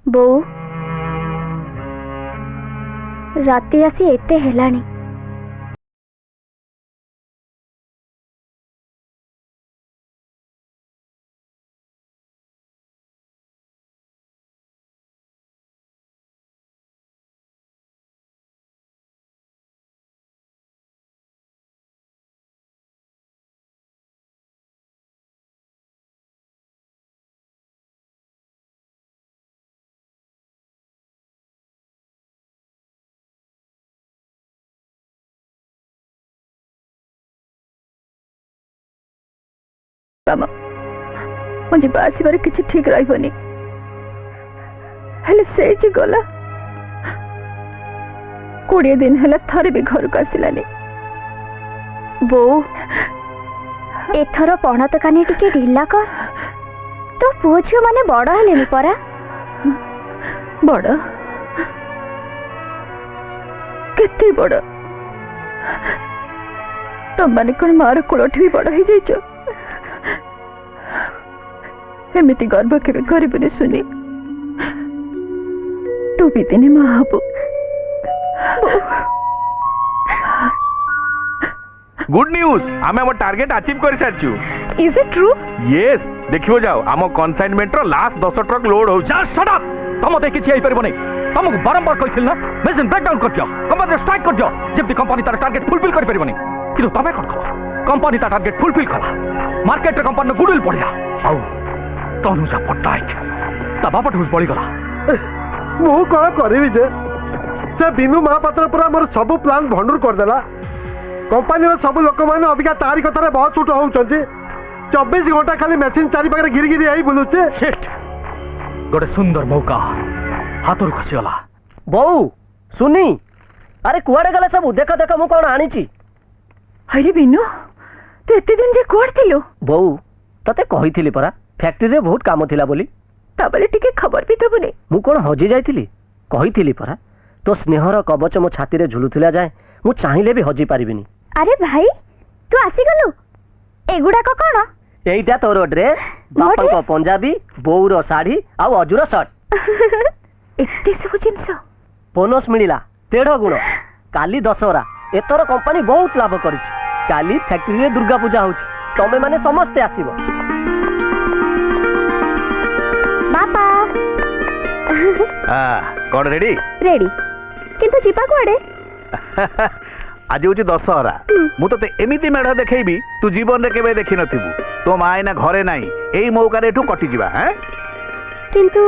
बो राति आसी एते हेलानी मामा मुझे आसबार किसी ठीक रही से जी गला 20 दिन है थरे भी घर को आसलानी बो एथर पणत कानी टिके ढिला कर तो पुओ झियो माने बड़ हेलेनी परा बड़ केते बड़ तुम माने कौन मार कोलठ भी बड़ हो जाइछो एमती गर्व केवे करबुनी सुनी तू भी दिने मां हबु गुड न्यूज आमे हमर टारगेट अचीव कर सारछु इज इट ट्रू यस देखियो जाओ आम कनसाइनमेंट रो लास्ट 10 ट्रक लोड हो जा शट अप तुम ते किछि आइ परबो नै तुमको बारंबार कहिथिल ना मशीन ब्रेक डाउन कर दियो कंपनी स्ट्राइक कर दियो जब कंपनी तार टारगेट फुलफिल कर परबो नै किंतु तबे कोन कला कंपनी तार टारगेट फुलफिल कला मार्केट रे कंपनी गुडविल पड़िया आउ तनुजा पट्टायक ता बापट हुस पड़ी गला मु कौन करी जे से बिनु महापात्र पूरा मोर सब प्लान भंडूर कर देला कंपनी रो सब लोक माने अबिका तारी कथारे बहुत छूट होउछंती 24 घंटा खाली मशीन चारि पाखरे गिरी गिरी आई बुलुचे शिट गोटे सुंदर मौका हाथर खसी गला बहु सुनी अरे कुआडे गले सब देख देख मु कोन आनी छी अरे बिनु तू एते दिन जे कोड थिलो बहु तते कहिथिली परा फैक्ट्री रे बहुत काम थिला बोली तबले टिके खबर भी तो बने मु कोन हजी जाइथिली कहिथिली परा तो स्नेहर कवच मो छाती रे झुलुथिला जाय मु चाहिले भी हजी पारिबिनी अरे भाई तू आसी गलु एगुडा को कोन एइटा तोर ड्रेस बापा को पंजाबी बोउर साड़ी आ अजुर शर्ट एते सब जिंस बोनस मिलिला 13 गुण काली दशहरा एतर कंपनी बहुत लाभ करिछि काली फैक्ट्री रे दुर्गा पूजा होछि तमे माने समस्त आसीबो बापा कौन रेडी रेडी किंतु जीपा कोडे आज हूँ दशहरा मु तो एमती मेढ़ देखी तू जीवन रे केबे देखि नथिबु तो माँ ना घरे नाई एई मौका रे एठू कटि जिबा हैं किंतु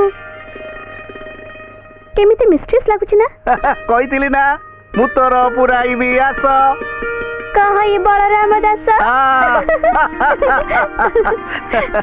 केमिति मिस्ट्रीस लागुछि ना कहितिली ना मु तोर पुराइबी आस कहि बलराम दास